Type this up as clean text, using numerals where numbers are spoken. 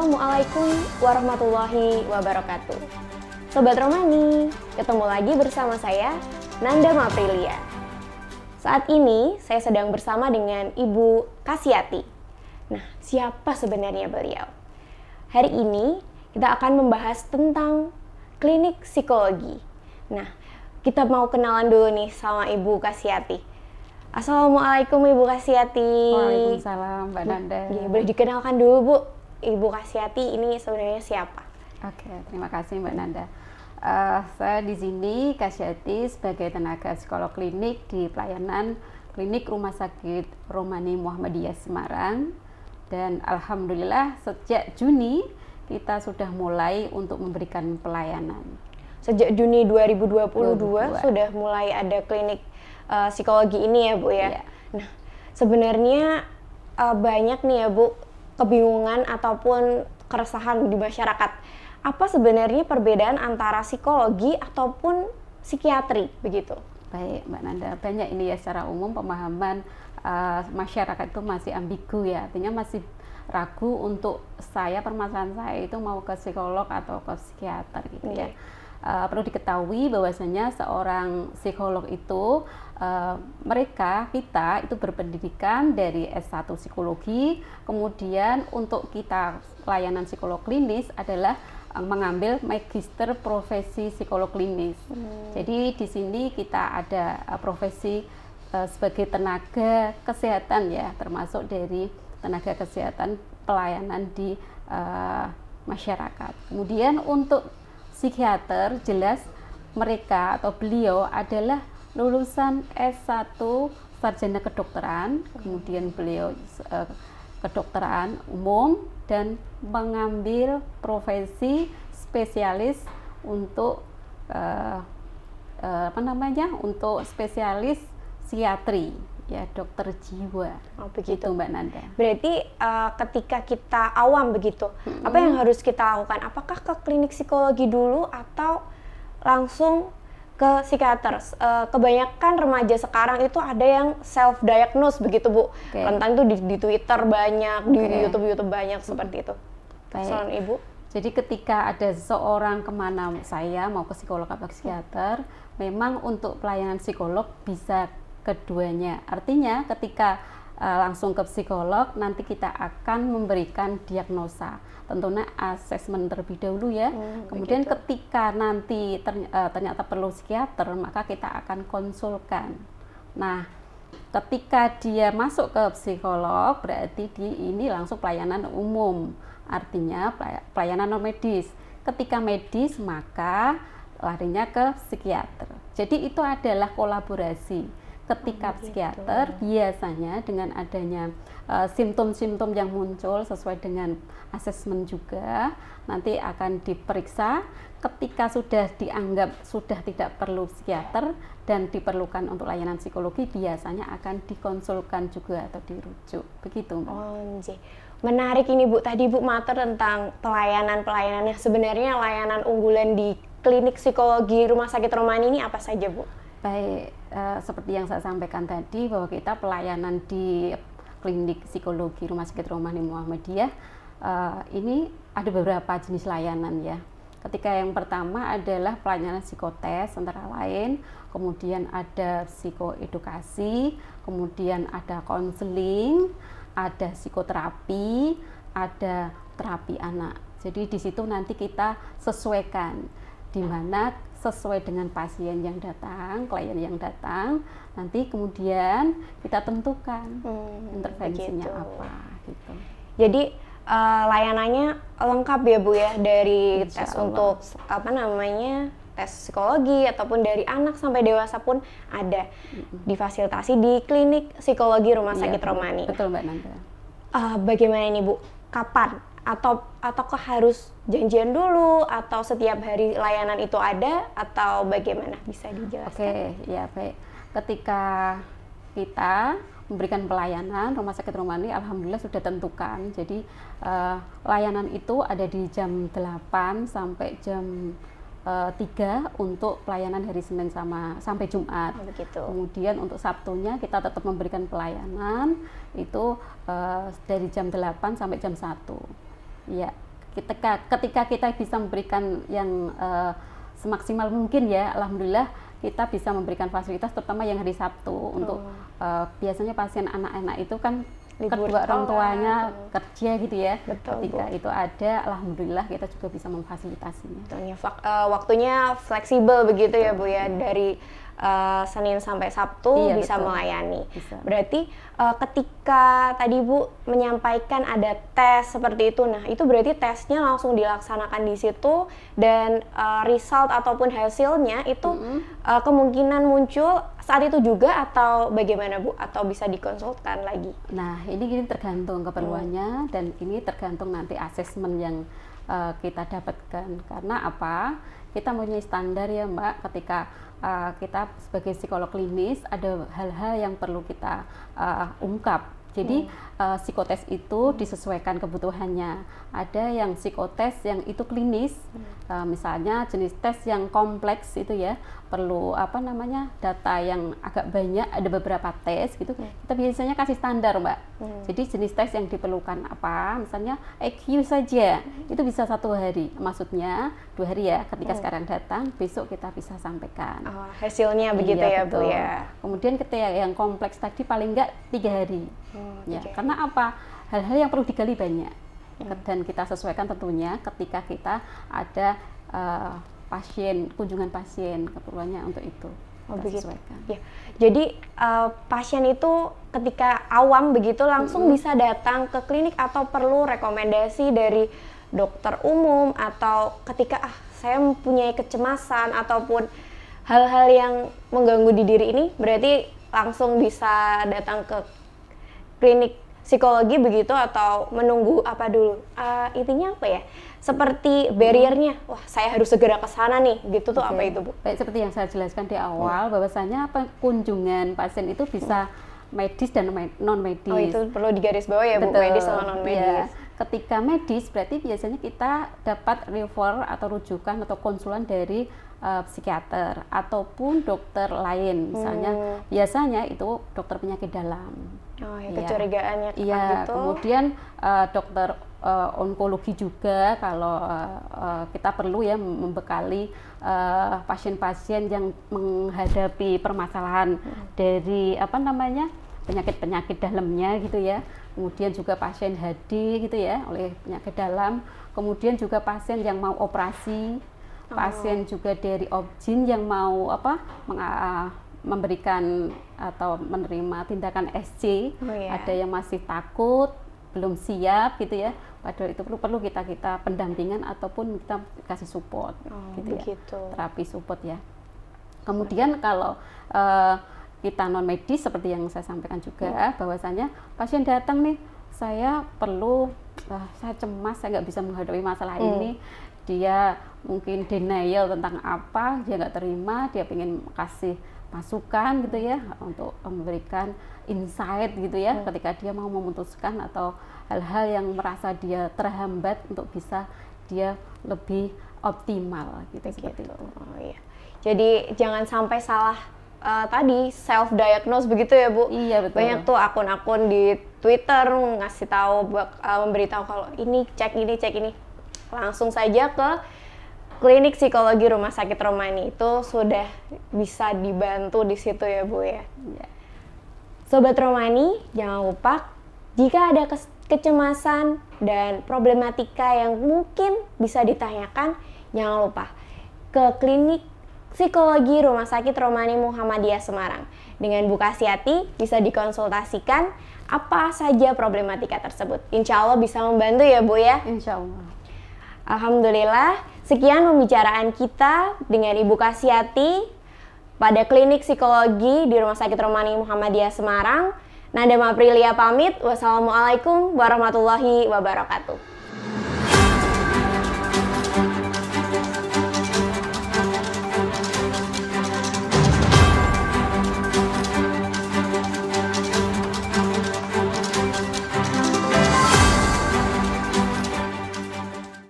Assalamualaikum warahmatullahi wabarakatuh. Sobat Romani, ketemu lagi bersama saya, Nanda Maprilia. Saat ini saya sedang bersama dengan Ibu Kasyati. Nah, siapa sebenarnya beliau? Hari ini kita akan membahas tentang klinik psikologi. Nah, kita mau kenalan dulu nih sama Ibu Kasyati. Assalamualaikum Ibu Kasyati. Waalaikumsalam Mbak Nanda. Boleh dikenalkan dulu Bu, Ibu Kasyati ini sebenarnya siapa? Oke, terima kasih Mbak Nanda. Saya di sini Kasyati sebagai tenaga psikolog klinik di pelayanan klinik Rumah Sakit Romani Muhammadiyah Semarang. Dan alhamdulillah sejak Juni kita sudah mulai untuk memberikan pelayanan. Sejak Juni 2022 sudah mulai ada klinik psikologi ini ya Bu ya. Iya. Nah, sebenarnya banyak nih ya Bu kebingungan ataupun keresahan di masyarakat. Apa sebenarnya perbedaan antara psikologi ataupun psikiatri begitu? Baik Mbak Nanda, banyak ini ya secara umum pemahaman masyarakat itu masih ambigu ya, artinya masih ragu untuk permasalahan saya itu mau ke psikolog atau ke psikiater gitu ya. Perlu diketahui bahwasanya seorang psikolog itu kita itu berpendidikan dari S1 psikologi, kemudian untuk kita layanan psikolog klinis adalah mengambil magister profesi psikolog klinis. Jadi di sini kita ada profesi sebagai tenaga kesehatan ya, termasuk dari tenaga kesehatan pelayanan di masyarakat. Kemudian untuk psikiater jelas mereka atau beliau adalah lulusan S1 sarjana kedokteran, kemudian beliau kedokteran umum dan mengambil profesi spesialis untuk untuk spesialis psikiatri ya, dokter jiwa. Oh, begitu Mbak Nanda. Berarti ketika kita awam begitu, apa yang harus kita lakukan? Apakah ke klinik psikologi dulu atau langsung ke psikiater? Kebanyakan remaja sekarang itu ada yang self diagnose begitu Bu. Tentang itu di Twitter banyak, di YouTube banyak seperti itu. Soal Ibu. Jadi ketika ada seseorang kemana saya mau ke psikolog atau psikiater, memang untuk pelayanan psikolog bisa keduanya. Artinya ketika langsung ke psikolog nanti kita akan memberikan diagnosa, tentunya asesmen terlebih dahulu ya. Kemudian ketika nanti ternyata perlu psikiater, maka kita akan konsulkan. Nah, ketika dia masuk ke psikolog berarti ini langsung pelayanan umum, artinya pelayanan non medis. Ketika medis maka larinya ke psikiater. Jadi itu adalah kolaborasi. Ketika psikiater biasanya dengan adanya simptom-simptom yang muncul sesuai dengan asesmen juga nanti akan diperiksa. Ketika sudah dianggap sudah tidak perlu psikiater dan diperlukan untuk layanan psikologi, biasanya akan dikonsulkan juga atau dirujuk begitu Mbak. Menarik ini Bu, tadi Bu matur tentang pelayanannya. Sebenarnya layanan unggulan di klinik psikologi Rumah Sakit Romani ini apa saja Bu? Baik, seperti yang saya sampaikan tadi bahwa kita pelayanan di klinik psikologi Rumah Sakit Romani Muhammadiyah ini ada beberapa jenis layanan ya. Ketika yang pertama adalah pelayanan psikotes antara lain, kemudian ada psikoedukasi, kemudian ada konseling, ada psikoterapi, ada terapi anak. Jadi di situ nanti kita sesuaikan di mana sesuai dengan pasien yang datang, klien yang datang, nanti kemudian kita tentukan intervensinya apa gitu. Jadi layanannya lengkap ya Bu ya, dari tes untuk tes psikologi ataupun dari anak sampai dewasa pun ada difasilitasi di klinik psikologi Rumah Sakit Romani. Betul Mbak Nanda. Bagaimana ini Bu? Kapan? Ataukah harus janjian dulu atau setiap hari layanan itu ada atau bagaimana, bisa dijelaskan? Oke, ya baik. Ketika kita memberikan pelayanan Rumah Sakit Romani, alhamdulillah sudah tentukan. Jadi layanan itu ada di jam 8 sampai jam 3 untuk pelayanan hari Senin sampai Jumat. Begitu. Kemudian untuk Sabtunya kita tetap memberikan pelayanan itu dari jam 8 sampai jam 1. Ya, ketika kita bisa memberikan yang semaksimal mungkin ya, alhamdulillah kita bisa memberikan fasilitas terutama yang hari Sabtu untuk biasanya pasien anak-anak itu kan Libur kedua orang sekolah, tuanya kerja gitu ya. Betul, Ketika Bu. itu ada, alhamdulillah kita juga bisa memfasilitasinya. Betulnya, waktunya fleksibel begitu ya Bu ya, dari Senin sampai Sabtu Iya, bisa betul. melayani. Bisa. Berarti ketika tadi Bu menyampaikan ada tes seperti itu, nah itu berarti tesnya langsung dilaksanakan di situ dan result ataupun hasilnya itu kemungkinan muncul saat itu juga atau bagaimana Bu? Atau bisa dikonsultkan lagi? Nah, ini tergantung keperluannya dan ini tergantung nanti asesmen yang kita dapatkan. Karena apa? Kita mempunyai standar ya Mbak, ketika kita sebagai psikolog klinis ada hal-hal yang perlu kita ungkap. Jadi psikotes itu disesuaikan kebutuhannya. Ada yang psikotes yang itu klinis, misalnya jenis tes yang kompleks itu ya, perlu data yang agak banyak, ada beberapa tes gitu. Kita biasanya kasih standar Mbak. Jadi jenis tes yang diperlukan apa, misalnya EQ saja, itu bisa 1 hari, maksudnya 2 hari ya, ketika sekarang datang, besok kita bisa sampaikan. Hasilnya begitu Iya, ya Bu betul. ya. Kemudian ketika yang kompleks tadi paling enggak 3 hari. Ya, 3 hari. karena apa? Hal-hal yang perlu digali banyak. Dan kita sesuaikan tentunya ketika kita ada kunjungan pasien, keperluannya untuk itu. Kita Begitu. sesuaikan. Ya. Jadi pasien itu ketika awam begitu langsung bisa datang ke klinik atau perlu rekomendasi dari dokter umum, atau ketika saya mempunyai kecemasan ataupun hal-hal yang mengganggu di diri ini berarti langsung bisa datang ke klinik psikologi begitu, atau menunggu apa dulu? Intinya apa ya? Seperti barriernya, wah saya harus segera ke sana nih, gitu tuh. Oke. Apa itu Bu? Baik, seperti yang saya jelaskan di awal, bahwasanya kunjungan pasien itu bisa medis dan non medis. Oh, itu perlu digarisbawahi ya Bu, medis sama non medis. Ya. Ketika medis berarti biasanya kita dapat refer atau rujukan atau konsulan dari psikiater ataupun dokter lain, misalnya biasanya itu dokter penyakit dalam. Oh ya, Iya. kecurigaannya Iya, gitu. kemudian dokter onkologi juga kalau kita perlu ya membekali pasien-pasien yang menghadapi permasalahan dari penyakit-penyakit dalamnya gitu ya. Kemudian juga pasien HD gitu ya oleh penyakit dalam. Kemudian juga pasien yang mau operasi, pasien juga dari OB/GYN yang mau memberikan atau menerima tindakan SC. Ada yang masih takut, belum siap gitu ya. Padahal itu perlu kita pendampingan ataupun kita kasih support gitu ya. Terapi support ya. Kemudian kalau kita non medis seperti yang saya sampaikan juga, bahwasanya pasien datang nih, saya cemas, saya nggak bisa menghadapi masalah ini. Dia mungkin denial tentang apa, dia nggak terima, dia pengen kasih masukan gitu ya, untuk memberikan insight gitu ya, ketika dia mau memutuskan atau hal-hal yang merasa dia terhambat untuk bisa dia lebih optimal gitu. Seperti itu. Oh iya. Jadi jangan sampai salah tadi self diagnose begitu ya Bu. Iya, betul. Banyak tuh akun-akun di Twitter ngasih tahu, memberitahu kalau ini cek ini. Langsung saja ke klinik psikologi Rumah Sakit Romani, itu sudah bisa dibantu di situ ya Bu ya. Iya. Sobat Romani, jangan lupa jika ada kecemasan dan problematika yang mungkin bisa ditanyakan, jangan lupa ke klinik psikologi Rumah Sakit Romani Muhammadiyah Semarang. Dengan Bu Kasyati bisa dikonsultasikan apa saja problematika tersebut. Insya Allah bisa membantu ya Bu ya. Insya Allah. Alhamdulillah, sekian pembicaraan kita dengan Ibu Kasyati pada klinik psikologi di Rumah Sakit Romani Muhammadiyah Semarang. Nanda Maprilia pamit. Wassalamualaikum warahmatullahi wabarakatuh.